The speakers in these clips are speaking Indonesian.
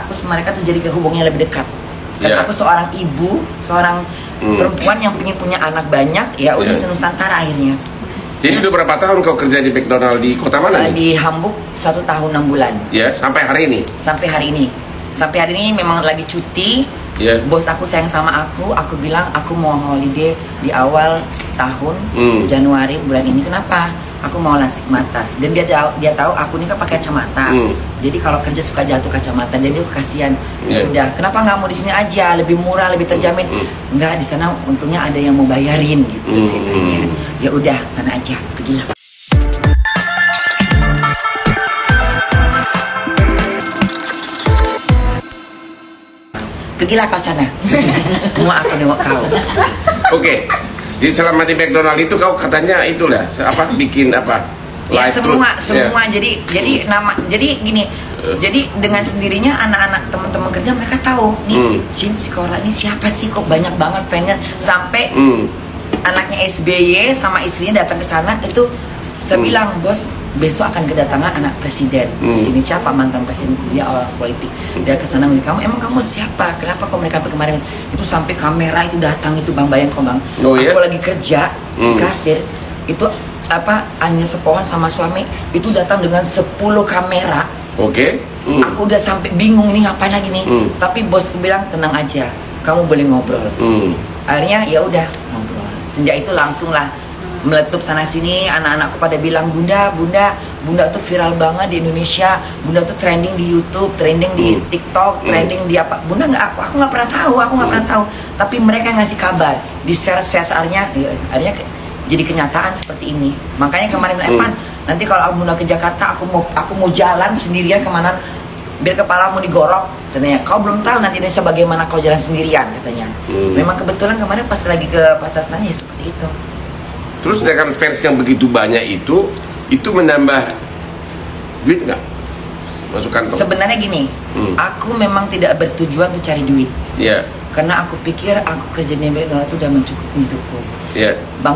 aku sama mereka tuh jadi ke hubungannya lebih dekat. Dan aku seorang ibu, seorang perempuan yang ingin punya anak banyak, ya udah senusantara akhirnya. Jadi udah berapa tahun kau kerja di McDonald di kota mana nih? Di Hamburg 1 tahun 6 bulan. Ya, sampai hari ini? Sampai hari ini. Sampai hari ini memang lagi cuti. Bos aku sayang sama aku bilang aku mau holiday di awal tahun Januari bulan ini. Kenapa? Aku mau lasik mata. Dan dia tahu aku ini kan pakai kacamata. Jadi kalau kerja suka jatuh kacamata. Dan dia kasihan. Ya udah, kenapa nggak mau di sini aja? Lebih murah, lebih terjamin. Enggak, di sana untungnya ada yang mau bayarin gitu ceritanya. Ya udah, sana aja. Pergilah. Pergilah ke sana. Mau aku nengok kau. Oke. Jadi selama di McDonald itu kau katanya itulah apa bikin apa? Ya semua. Jadi gini. Jadi dengan sendirinya anak-anak teman-teman kerja mereka tahu nih si Cora ini siapa sih, kok banyak banget fansnya sampai anaknya SBY sama istrinya datang ke sana itu saya bilang, bos besok akan kedatangan anak presiden di sini. Siapa? Mantan presiden, dia orang politik. Dia ke sana, kamu siapa? Kenapa kok mereka kemarin itu sampai kamera itu datang itu bang, bayang kok bang. Aku lagi kerja di kasir itu apa hanya sepohan sama suami itu datang dengan 10 kamera. Aku udah sampai bingung nih ngapain lagi nih. Tapi bosku bilang tenang aja, kamu boleh ngobrol. Akhirnya ya udah ngobrol. Sejak itu langsung lah meletup sana sini. Anak-anakku pada bilang bunda tuh viral banget di Indonesia. Bunda tuh trending di YouTube, trending di TikTok, trending di apa. Bunda aku nggak pernah tahu. Tapi mereka ngasih kabar di share akhirnya jadi kenyataan seperti ini. Makanya kemarin Evan, nanti kalau bunda ke Jakarta aku mau jalan sendirian kemana biar kepalamu digorok katanya. Kau belum tahu nanti Indonesia bagaimana kau jalan sendirian katanya. Memang kebetulan kemarin pas lagi ke pasar sana ya seperti itu. Terus dengan fans yang begitu banyak itu menambah duit nggak? Masuk kantong? Sebenarnya gini, aku memang tidak bertujuan untuk cari duit. Karena aku pikir aku kerja di McDonald itu udah mencukupi hidupku. Bang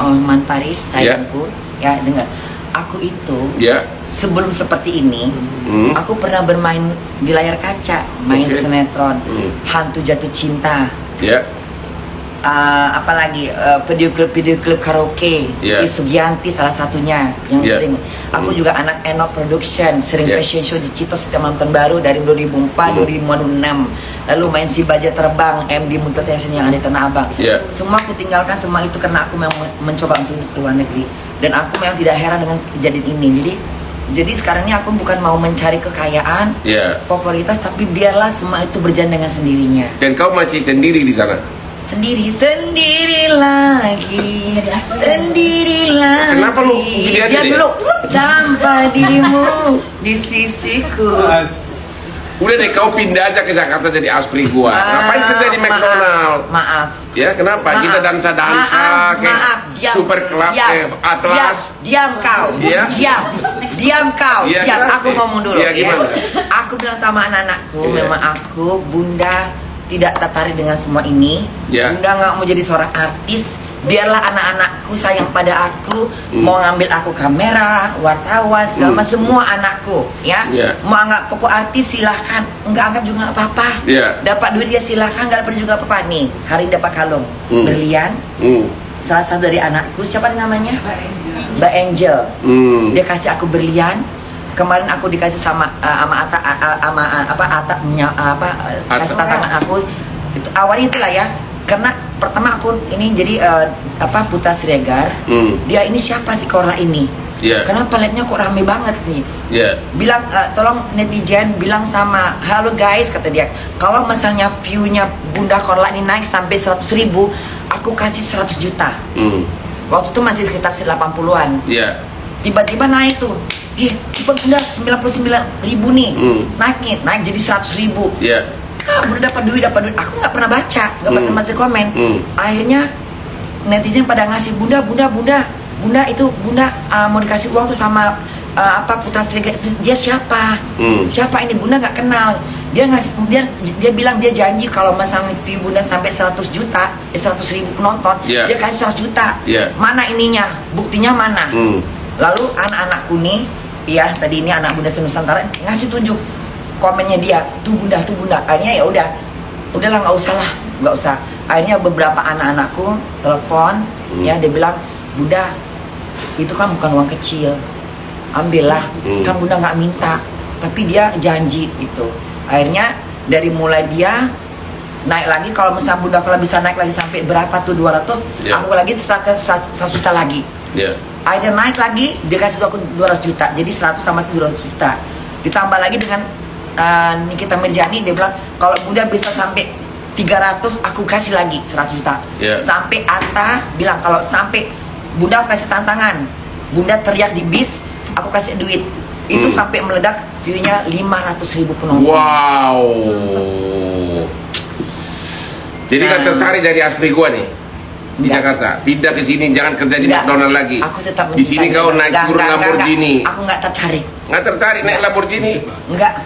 Osman Paris sayangku, ya dengar. Aku itu sebelum seperti ini, aku pernah bermain di layar kaca, main sinetron, Hantu Jatuh Cinta. Apalagi video klip karaoke, Sugianti salah satunya yang sering. Aku juga anak Eno Production, sering fashion show di Citos setiap malam tahun baru dari 2004, 2006. Lalu main Si Baja Terbang, MD Multitasking yang ada di Tanah Abang. Semua aku tinggalkan semua itu karena aku memang mencoba untuk ke luar negeri. Dan aku memang tidak heran dengan kejadian ini. Jadi sekarang ini aku bukan mau mencari kekayaan, popularitas, tapi biarlah semua itu berjalan dengan sendirinya. Dan kau masih sendiri di sana? Sendiri lagi. Kenapa lu Diam dulu. Tanpa dirimu di sisiku. Udah deh, kau pindah aja ke Jakarta jadi aspri gua. Ngapain kerja di McDonald? Maaf. Ya kenapa? Kita dansa kayak Super Club, Atlas. Diam kau. Diam kau. Aku ngomong dulu. Aku bilang sama anak-anakku, memang aku bunda tidak tertarik dengan semua ini. Bunda nggak mau jadi seorang artis. Biarlah anak-anakku sayang pada aku, mau ngambil aku kamera, wartawan, segala macam, semua anakku, mau anggap pokok artis silahkan, nggak anggap juga nggak apa-apa. Dapat duit dia silahkan, nggak dapat juga apa-apa. Nih, hari ini dapat kalung berlian, salah satu dari anakku, siapa namanya? Mbak Angel. Dia kasih aku berlian. Kemarin aku dikasih sama Ata kasih tantangan aku. Itu awalnya itulah ya. Karena pertama aku ini jadi Putra Siregar. Dia ini siapa sih Cora ini? Kenapa live-nya kok rame banget nih? Bilang tolong netizen bilang sama, halo guys, kata dia, kalau misalnya view-nya Bunda Cora ini naik sampai 100.000, aku kasih 100 juta. Waktu itu masih sekitar 80-an. Tiba-tiba naik tuh. Bunda 99.000 nih. Naik jadi 100.000. Bunda dapat duit. Aku nggak pernah baca, nggak pernah baca komen. Akhirnya netizen pada ngasih Bunda itu Bunda mau dikasih uang tuh sama Putra Siregar. Dia siapa? Siapa ini? Bunda nggak kenal. Dia bilang dia janji kalau misalnya view Bunda sampai 100 juta, 100.000 penonton, dia kasih 100 juta. Mana ininya? Buktinya mana? Lalu anak-anakku nih ya tadi ini anak Bunda Senusantara ngasih tunjuk komennya dia, tuh bunda. Akhirnya ya udahlah nggak usah. Akhirnya beberapa anak-anakku telepon, ya dia bilang, Bunda, itu kan bukan uang kecil, ambillah, kan Bunda nggak minta, tapi dia janji gitu. Akhirnya dari mulai dia naik lagi, kalau misalnya Bunda kalau bisa naik lagi sampai berapa tuh 200, aku lagi 1 juta lagi. Akhirnya naik lagi, dia kasih aku 200 juta, jadi 100 sama 200 juta. Ditambah lagi dengan Nikita Mirjani, dia bilang kalau Bunda bisa sampai 300, aku kasih lagi 100 juta. Sampai Atta bilang kalau sampai Bunda aku kasih tantangan, Bunda teriak di bis, aku kasih duit. Itu sampai meledak view-nya 500.000 penonton. Wow. Jadi kan tertarik dari Aspri gua nih di Jakarta, pindah ke sini, jangan kerja di McDonald lagi. Aku tetap di sini kau naik turun Lamborghini. Aku nggak tertarik. Nggak tertarik naik Lamborghini? Enggak.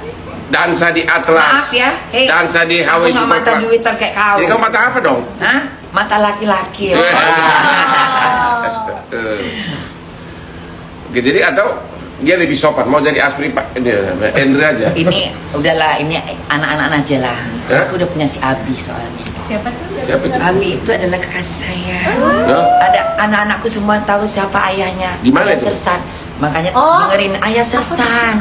Dansa di Atlas. Maaf ya, dansa di Hawaii Super Club. Mata duitan kayak kau. Jadi kau mata apa dong? Hah? Mata laki-laki. Oke, jadi atau dia lebih sopan, mau jadi Aspri Pak Endre aja. Ini udahlah, ini anak-anak aja lah. Aku udah punya si Abi soalnya. Siapa tuh? Abi itu adalah kekasih saya. Ada anak-anakku semua tahu siapa ayahnya. Gimana Ayah itu? Sersan. Makanya dengerin Ayah Sersan.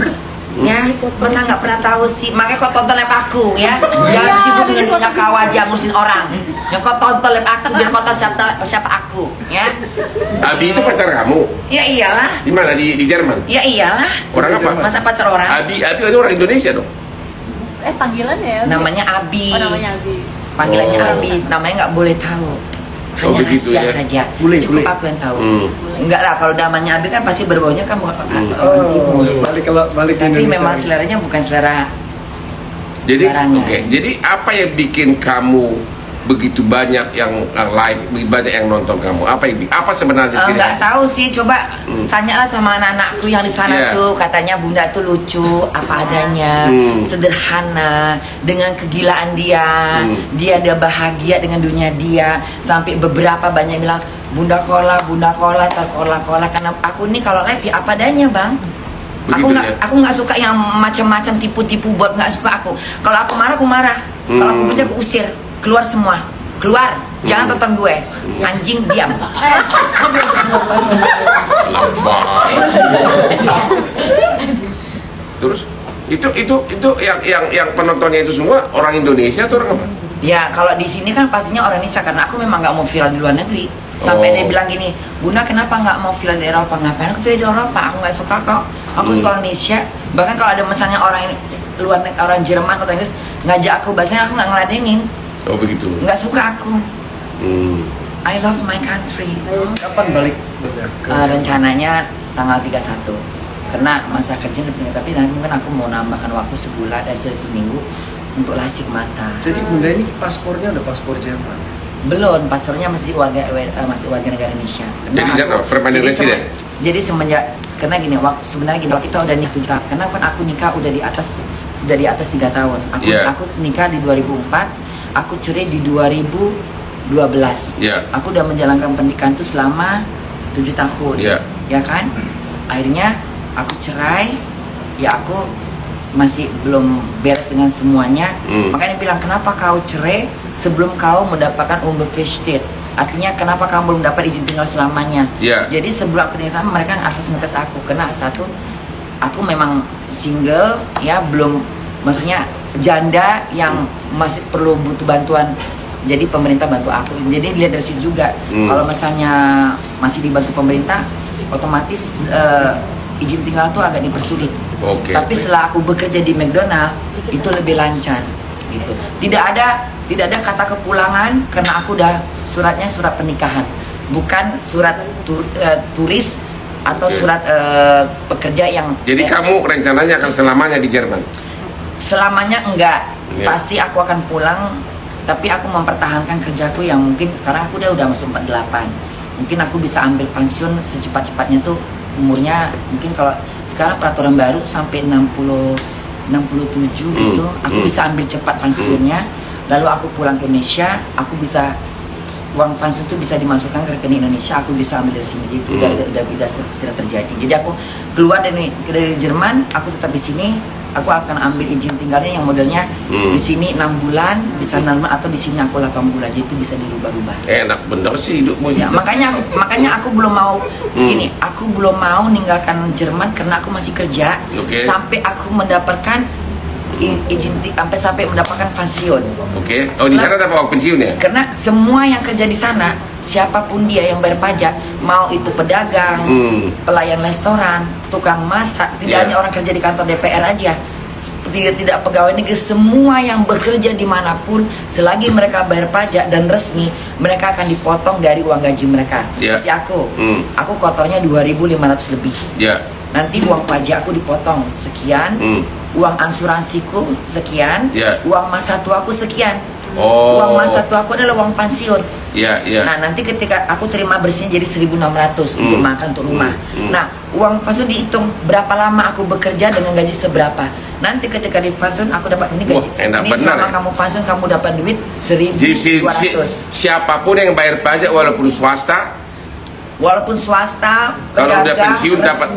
Ya, masa nggak pernah tahu sih? Makanya kau tonton live aku ya. Jangan sibuk dengan punya kau aja ngurusin orang. Yang kau tonton live aku biar kau tahu siapa aku, ya. Abi itu pacar kamu? Ya iyalah. Di mana? Di Jerman? Ya iyalah. Orang apa? Masa pacar orang? Abi itu orang Indonesia dong. Panggilannya ya? Namanya Abi. Oh, namanya Abi. Panggilannya Abi, namanya nggak boleh tahu. Hanya begitu rahasia ya? saja. Boleh. Aku yang tahu. Enggak lah, kalau namanya Abi kan pasti berbaunya kan orang timur. Balik Tapi memang seleranya bukan selera. Jadi barangnya. Jadi apa yang bikin kamu begitu banyak yang like, banyak yang nonton kamu? Apa sebenarnya Nggak tahu sih, coba tanyalah sama anak-anakku yang di sana tuh. Katanya Bunda tuh lucu, apa adanya, sederhana, dengan kegilaan dia. Dia bahagia dengan dunia dia. Sampai beberapa banyak bilang, Bunda Kola, terkola. Karena aku nih kalau live ya apa adanya, Bang. Aku nggak suka yang macam-macam tipu-tipu buat, nggak suka aku. Kalau aku marah, aku marah. Kalau aku benci, aku usir. Keluar semua, keluar, jangan tonton gue, anjing diam. Terus itu yang penontonnya itu semua orang Indonesia atau orang apa? Ya kalau di sini kan pastinya orang Indonesia, karena aku memang nggak mau viral di luar negeri. Sampai dia bilang gini, Bunda kenapa nggak mau viral di Eropa? Ngapain aku viral di Eropa? Aku nggak suka kok. Aku suka Indonesia. Bahkan kalau ada misalnya orang luar negeri, orang Jerman atau Inggris ngajak aku, bahasanya aku nggak ngeladenin. Oh begitu. Nggak suka aku. I love my country. Kapan balik? Rencananya tanggal 31. Karena masa kerja sebenarnya, tapi nanti mungkin aku mau nambahkan waktu sebulan dan seminggu untuk lasik mata. Jadi Bunda ini paspornya udah paspor Jerman? Belum, paspornya masih warga negara Indonesia. Jadi jangan permanent resident. Jadi semenjak, karena gini, waktu kita udah nikah, karena kan aku nikah udah di atas 3 tahun. Aku nikah di 2004. Aku cerai di 2012. Aku udah menjalankan pernikahan itu selama 7 tahun. Ya kan? Akhirnya aku cerai. Ya aku masih belum beres dengan semuanya. Makanya bilang, kenapa kau cerai sebelum kau mendapatkan Unbefristet? Artinya kenapa kamu belum dapat izin tinggal selamanya? Jadi sebelum aku nikah sama mereka atas ngetes aku. Karena satu, aku memang single, ya belum, maksudnya janda yang masih perlu butuh bantuan, jadi pemerintah bantu aku. Jadi dilihat dari situ juga. Kalau misalnya masih dibantu pemerintah, otomatis izin tinggal tuh agak dipersulit. Tapi setelah aku bekerja di McDonald, itu lebih lancar gitu. Tidak ada kata kepulangan, karena aku udah suratnya surat pernikahan, bukan surat turis atau surat pekerja yang. Jadi kamu rencananya akan selamanya di Jerman? Selamanya enggak, pasti aku akan pulang. Tapi aku mempertahankan kerjaku yang mungkin sekarang aku udah masuk 48. Mungkin aku bisa ambil pensiun secepat-cepatnya tuh umurnya, mungkin kalau sekarang peraturan baru sampai 67 gitu. Aku bisa ambil cepat pensiunnya, lalu aku pulang ke Indonesia. Aku bisa uang fans itu bisa dimasukkan ke rekening Indonesia, aku bisa ambil dari sini. Itu udah sudah terjadi. Jadi aku keluar dari Jerman, aku tetap di sini. Aku akan ambil izin tinggalnya yang modelnya di sini 6 bulan, bisa 6 bulan, atau di sini aku 8 bulan. Jadi itu bisa dirubah-rubah. Enak bener sih hidupmu. Ya, makanya aku belum mau gini, aku belum mau meninggalkan Jerman karena aku masih kerja sampai aku mendapatkan izin sampai mendapatkan pensiun. Oke. Oh, di sana dapat uang pensiun ya? Karena semua yang kerja di sana, siapapun dia yang bayar pajak, mau itu pedagang, pelayan restoran, tukang masak, tidak hanya orang kerja di kantor DPR aja, tidak pegawai negeri, semua yang bekerja dimanapun, selagi mereka bayar pajak dan resmi, mereka akan dipotong dari uang gaji mereka. Seperti aku kotornya 2.500 lebih. Nanti uang pajak aku dipotong sekian, uang asuransiku sekian, uang masa tuaku sekian. Uang masa tuaku adalah uang pensiun. Nah, nanti ketika aku terima bersihnya jadi 1.600 untuk makan, untuk rumah. Nah, uang pensiun dihitung berapa lama aku bekerja dengan gaji seberapa. Nanti ketika di pensiun aku dapat ini gaji. Ini selama kamu pensiun kamu dapat duit 1.200. Siapapun yang bayar pajak walaupun swasta, kalau udah pensiun dapat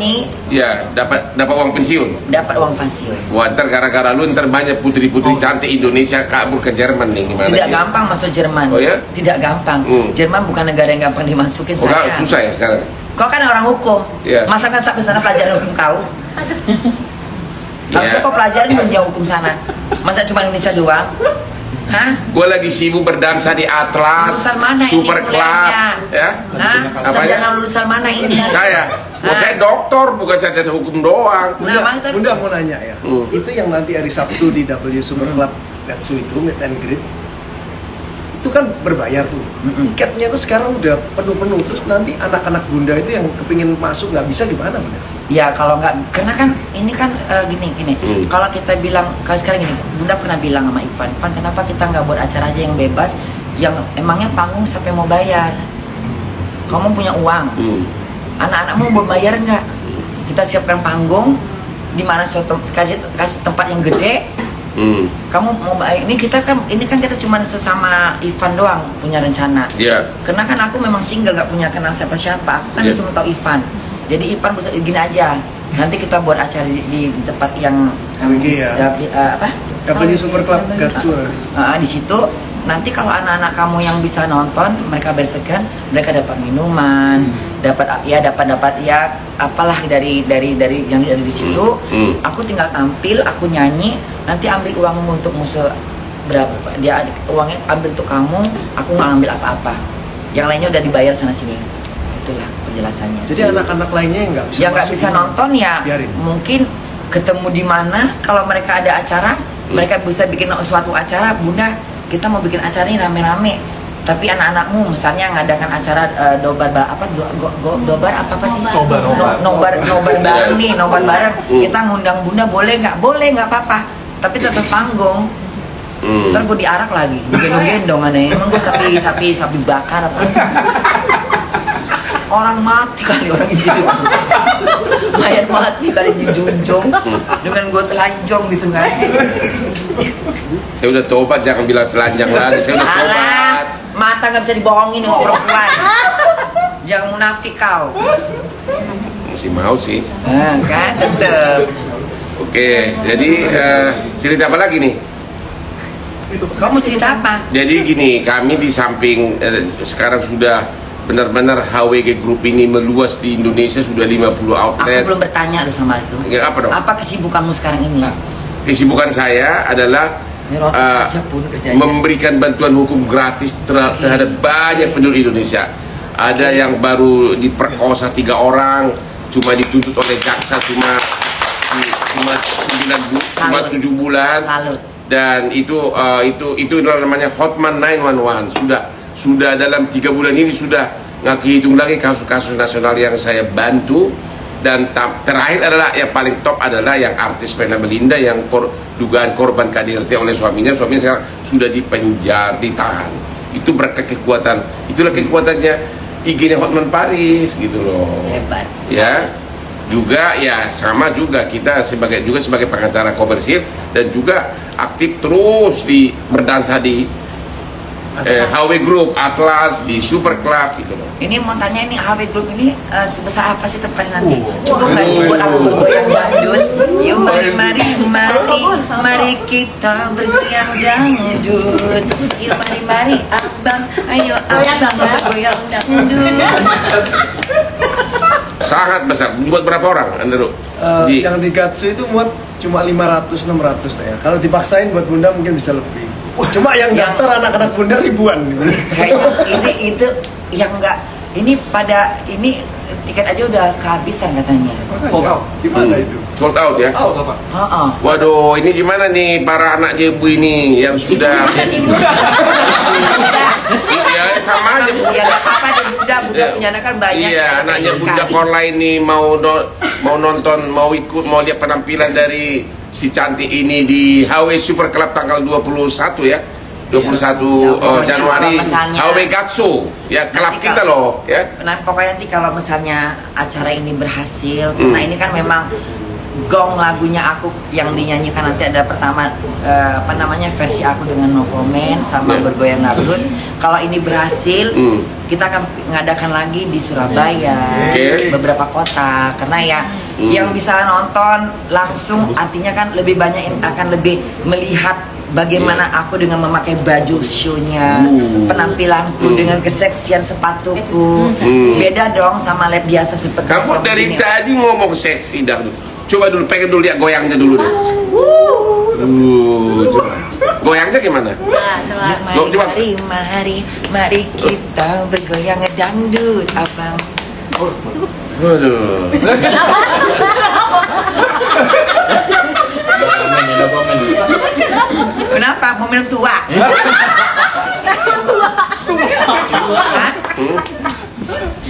dapat uang pensiun. Dapat uang pensiun. Wah, ntar gara-gara lu ntar banyak putri-putri cantik Indonesia kabur ke Jerman nih, gimana? Tidak gampang masuk Jerman. Oh ya? Tidak gampang. Jerman bukan negara yang gampang dimasukin. Susah ya sekarang. Kau kan orang hukum. Masa kan sampai sana pelajaran hukum kau? Harusnya kau pelajarin dunia hukum sana. Masa cuma Indonesia doang? Gue lagi sibuk berdansa di Atlas, Super Club, ya. Sarjana lulusan mana ini? Saya doktor, bukan sarjana hukum doang. Bunda mau nanya ya, itu yang nanti hari Sabtu di W Super Club Gatsu itu meet and greet, itu kan berbayar tuh. Tiketnya tuh sekarang udah penuh-penuh. Terus nanti anak-anak Bunda itu yang kepingin masuk nggak bisa gimana Bunda? Ya kalau nggak, karena kan ini kan gini. Kalau kita bilang, kalau sekarang gini, Bunda pernah bilang sama Ivan, kenapa kita nggak buat acara aja yang bebas, yang emangnya panggung sampai mau bayar? Kamu punya uang, anak-anakmu mau bayar nggak? Kita siapkan panggung, di mana kasih tempat yang gede. Kamu mau ini kan kita cuma sesama Ivan doang punya rencana. Karena kan aku memang single, nggak punya kenal siapa-siapa. Aku kan cuma tahu Ivan. Jadi Ivan bisa gini aja. Nanti kita buat acara di tempat yang W Super Club Gatsu. Di situ nanti kalau anak-anak kamu yang bisa nonton, mereka bersegan, mereka dapat minuman, dapat apalah dari yang ada di situ. Aku tinggal tampil, aku nyanyi, nanti ambil uang untuk musuh berapa, dia uangnya ambil untuk kamu, aku nggak ambil apa-apa. Yang lainnya udah dibayar sana sini. Itulah penjelasannya. Jadi anak-anak lainnya yang nggak bisa nonton ya biarin. Mungkin ketemu di mana, kalau mereka ada acara, mereka bisa bikin suatu acara. Bunda, kita mau bikin acara ini rame-rame, tapi anak-anakmu misalnya ngadakan acara nobar bareng, kita ngundang Bunda, boleh nggak apa-apa, tapi tetap panggung. Ntar gue diarak lagi, gendong aneh, emang gue sapi bakar apa? Orang mati kali orang ini, mayat mati kali dijunjung dengan gue telanjang gitu kan. Saya udah tobat, jangan bilang telanjang lagi. Saya udah tobat. Mata nggak bisa dibohongin sama perempuan. Jangan munafik kau. Masih mau sih. Kan tetep. Oke, jadi cerita apa lagi nih? Kamu cerita apa? Jadi gini, kami di samping sekarang sudah benar-benar HWG Group ini meluas di Indonesia, sudah 50 outlet. Aku belum bertanya loh sama itu. Ya, apa dong? Apa kesibukanmu sekarang ini? Kesibukan saya adalah memberikan bantuan hukum gratis terhadap banyak penduduk Indonesia. Ada yang baru diperkosa 3 orang, cuma dituntut oleh jaksa cuma 7 bulan. Salut. Dan itu namanya Hotman 911. Sudah dalam 3 bulan ini sudah nggak kehitung lagi kasus-kasus nasional yang saya bantu. Dan terakhir adalah yang paling top adalah yang artis Vena Melinda yang dugaan korban KDRT oleh suaminya sekarang sudah dipenjara, ditahan. Itu berkat kekuatan, itulah kekuatannya IG-nya Hotman Paris gitu loh. Hebat. Ya. Juga ya sama juga kita sebagai pengacara komersil dan juga aktif terus berdansa di HW Group, Atlas, di Super Club gitu loh. Ini mau tanya ini HW Group ini sebesar apa sih tempatnya nanti? Cukup nggak sih buat aku bergoyang dangdut? Yuk mari kita bergoyang dangdut. Yuk mari abang, ayo abang bergoyang dangdut. Sangat besar. Buat berapa orang, Andrew? Yang di Gatsu itu muat cuma 500-600 lah ya. Kalau dipaksain buat Bunda mungkin bisa lebih. Cuma yang daftar anak-anak Bunda ribuan. Kayaknya itu yang enggak. Ini pada ini tiket aja udah kehabisan katanya. Sold out. Gimana itu? Sold out ya? Waduh, ini gimana nih para anak jebu ini yang sudah ya sama aja Bu. Ya enggak apa-apa deh Bunda punya anak kan banyak. Iya, anaknya Bunda Korla ini mau nonton, mau ikut, mau lihat penampilan dari si cantik ini di HW Super Club tanggal 21 ya. 21 Januari HW Gatsu ya, klub kita loh ya. Nah, pokoknya nanti kalau misalnya acara ini berhasil, nah ini kan memang gong lagunya aku yang dinyanyikan nanti ada pertama apa namanya versi aku dengan No Comment sama bergoyang dangdut. Kalau ini berhasil, kita akan mengadakan lagi di Surabaya, beberapa kota, karena ya yang bisa nonton langsung artinya kan lebih banyak akan lebih melihat bagaimana aku dengan memakai baju show-nya, penampilanku dengan keseksian sepatuku. Beda dong sama lab biasa seperti kamu dari tadi ngomong seksi dangdut. Coba dulu, pengen dulu lihat goyangnya dulu deh. Coba. Goyangnya gimana? Mari kita bergoyang dangdut, abang. Waduh. Kenapa? Mau minum tua?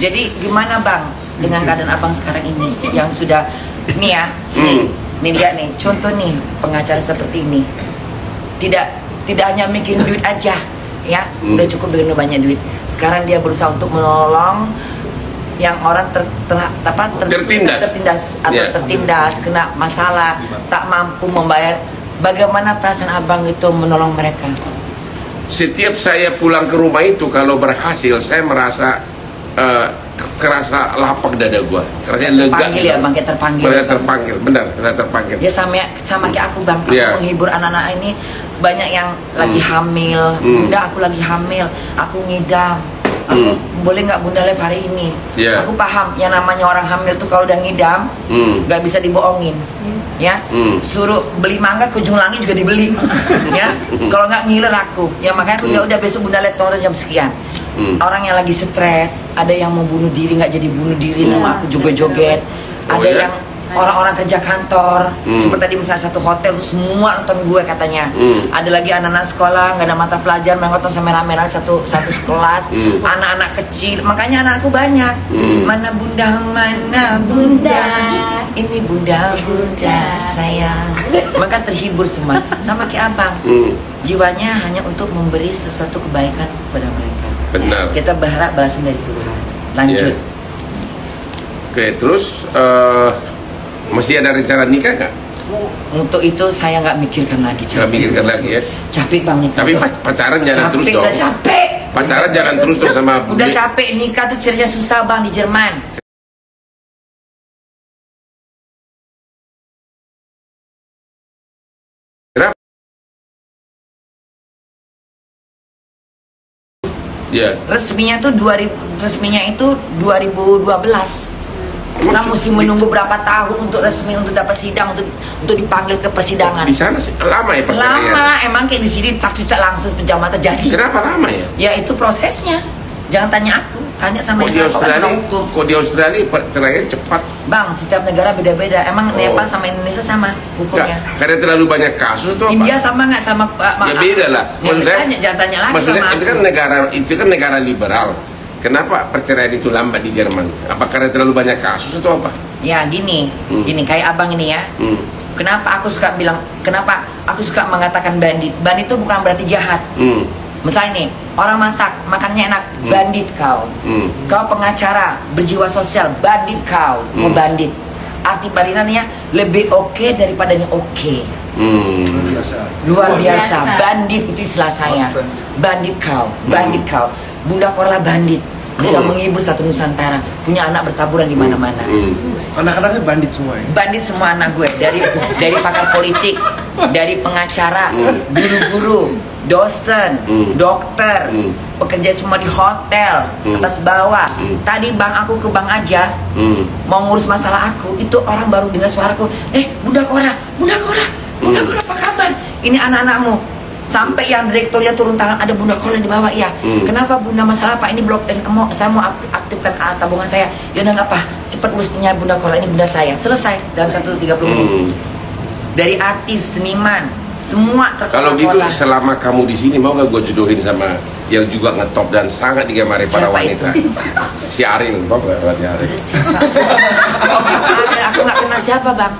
Jadi gimana bang dengan keadaan abang sekarang ini yang sudah nih ya, nih lihat nih, contoh nih pengacara seperti ini tidak hanya mikirin duit aja ya, udah cukup dengan banyak duit. Sekarang dia berusaha untuk menolong yang orang tertindas atau tertindas kena masalah, tak mampu membayar. Bagaimana perasaan abang itu menolong mereka? Setiap saya pulang ke rumah itu kalau berhasil, saya merasa kerasa lapang dada gua, rasanya lega. Terpanggil ya bang, kayak terpanggil. Terpanggil, benar, terpanggil. Ya sama kayak aku bang, aku menghibur anak-anak ini banyak yang lagi hamil. Bunda aku lagi hamil, aku ngidam. Aku boleh nggak Bunda live hari ini? Aku paham yang namanya orang hamil tuh kalau udah ngidam nggak bisa dibohongin, ya. Suruh beli mangga ke ujung langit juga dibeli, ya. Kalau nggak ngiler aku, ya makanya aku ya udah besok Bunda live tonton jam sekian. Orang yang lagi stres, ada yang mau bunuh diri nggak jadi bunuh diri, nama aku joget-joget. Ada yang orang-orang kerja kantor, seperti tadi misalnya satu hotel tuh semua nonton gue katanya. Ada lagi anak-anak sekolah nggak ada mata pelajaran, nonton sama rame-rame satu kelas. Anak-anak kecil, makanya anakku banyak. Mana bunda, ini bunda sayang. Maka terhibur semua, sama kayak abang. Jiwanya hanya untuk memberi sesuatu kebaikan kepada mereka. Benar. Kita berharap balasan dari Tuhan. Lanjut. Oke, terus masih ada rencana nikah nggak? Untuk itu saya nggak mikirkan lagi. Nggak mikirkan lagi ya? Capek bang nikah. Tapi pacaran jangan terus dong. Udah capek. Pacaran jangan terus dong sama. Udah capek nikah tuh ceritanya susah bang di Jerman. Kenapa? Ya. Resminya itu 2012. Saya mesti menunggu berapa tahun untuk resmi, untuk dapat sidang, untuk dipanggil ke persidangan. Di sana sih lama ya perceraian? Lama, emang kayak di sini tak cucak langsung pejam mata jadi. Kenapa lama ya? Ya itu prosesnya. Jangan tanya aku, tanya sama yang hukum. Kok di Australia perceraian cepat? Bang, setiap negara beda-beda. Emang Nepal sama Indonesia sama hukumnya? Karena terlalu banyak kasus tuh. India sama nggak sama? Ya beda lah. Jangan tanya lagi maksudnya sama itu kan negara liberal. Kenapa perceraian itu lambat di Jerman? Apa karena terlalu banyak kasus atau apa? Ya gini kayak abang ini ya. Kenapa aku suka mengatakan bandit? Bandit itu bukan berarti jahat. Misalnya nih, orang masak, makannya enak, bandit kau. Kau pengacara, berjiwa sosial, bandit kau, mau bandit. arti balinannya lebih oke daripada yang oke. Luar biasa. Luar biasa. Bandit itu istilah saya. Bandit kau, bandit kau. Bunda Korla bandit. Bisa menghibur satu Nusantara. Punya anak bertaburan di mana-mana. Anak-anaknya bandit semua ya? Bandit semua anak gue. Dari pakar politik, dari pengacara, guru-guru, dosen, dokter, pekerja semua di hotel, atas bawah. Tadi bang aku ke bank aja, mau ngurus masalah aku, itu orang baru dengar suaraku. Bunda Korla, Bunda Korla, Bunda Korla apa kabar? Ini anak-anakmu. Sampai yang direkturnya turun tangan, ada Bunda Korla di bawah ya. Kenapa Bunda, masalah apa? Ini blok, saya mau aktifkan tabungan saya. Ya udah nggak apa, cepat urus punya Bunda Korla, ini Bunda saya. Selesai dalam 1-30 menit. Dari artis, seniman, semua terkenal. Kalau gitu selama kamu di sini mau gak gue jodohin sama yang juga ngetop dan sangat digemari para wanita? Si Ariel, mau gak si Ariel? Siapa? Aku nggak kenal siapa bang.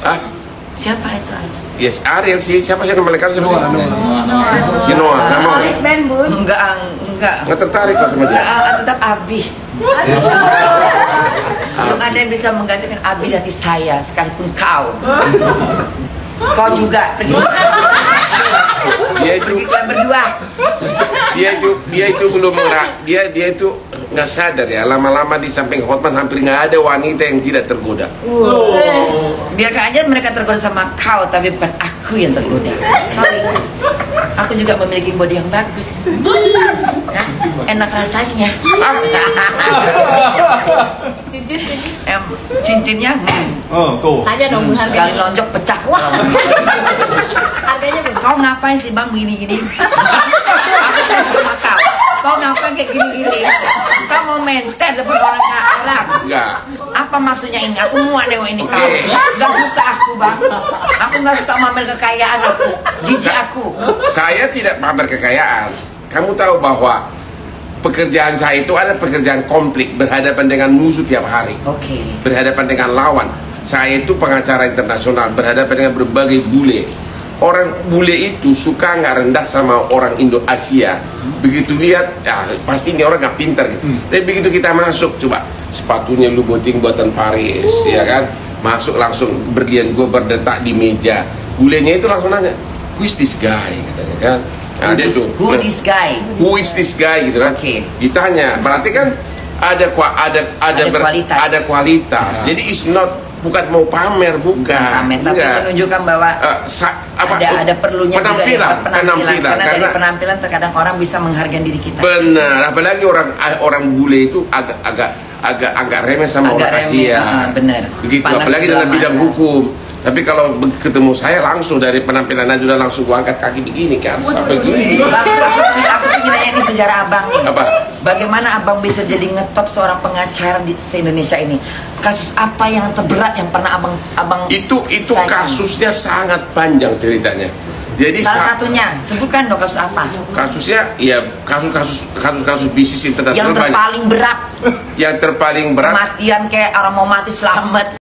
Siapa itu Ariel? Yes, Ariel sih. Siapa sih nama lengkap? Si Noah. Nama Alis Ben Bun. Enggak. Nggak tertarik kok sama dia. Tetap Abi. Belum ada yang bisa menggantikan Abi dari saya, sekalipun kau. Kau juga pergi. Dia itu Kalian berdua. dia itu belum dia itu nggak sadar ya, lama-lama di samping Hotman hampir nggak ada wanita yang tidak tergoda. Biarkan aja mereka tergoda sama kau, tapi bukan aku yang tergoda. Sorry. Aku juga memiliki body yang bagus. Enak rasanya. Cincinnya tuh. Ada dong Bu, sekali harganya. lonjok pecah. Harganya berapa? Kau ngapain sih bang gini-gini? Aku tanya sama kau. Kau ngapain kayak gini-gini? Kau mau menter depan orang. Enggak. Apa maksudnya ini? Aku muak nengok ini kau. Oke. Gak suka aku bang. Aku gak suka mamer kekayaan aku. Jijik aku. Saya tidak pamer kekayaan. Kamu tahu bahwa pekerjaan saya itu ada pekerjaan konflik, berhadapan dengan musuh tiap hari. Oke. Berhadapan dengan lawan. Saya itu pengacara internasional, berhadapan dengan berbagai bule. Orang bule itu suka nggak rendah sama orang Indo-Asia. Begitu lihat, ya pasti ini orang nggak pintar gitu. Tapi begitu kita masuk, coba sepatunya Louboutin buatan Paris, ya kan? Masuk langsung berlian gue berdetak di meja. Bulenya itu langsung nanya, who is this guy? Katanya kan. Nah, dia tuh, Who this guy? who is this guy gitu kan? Oke. Ditanya, berarti kan ada kualitas. ada kualitas. Jadi it's not, bukan mau pamer, bukan. Pamer, tapi Enggak. menunjukkan bahwa ada perlunya juga ya, penampilan karena dari penampilan terkadang orang bisa menghargai diri kita. Benar, apalagi orang bule itu agak remeh sama Agak orang remeh, Asia. benar. Begitu, Pandang apalagi dalam sebelah bidang mata. hukum. Tapi kalau ketemu saya langsung dari penampilan aja udah langsung gua angkat kaki begini kan, sampai gini. Bang, aku ingin nanya ini sejarah abang nih. Apa? Bagaimana abang bisa jadi ngetop seorang pengacara di se-Indonesia ini? Kasus apa yang terberat yang pernah abang Itu selesaikan? kasusnya sangat panjang ceritanya. Jadi Salah satunya, sebutkan dong kasus apa? kasusnya ya kasus bisnis internasional Yang banyak. terpaling berat, Yang terpaling berat kematian kayak orang mau mati selamat.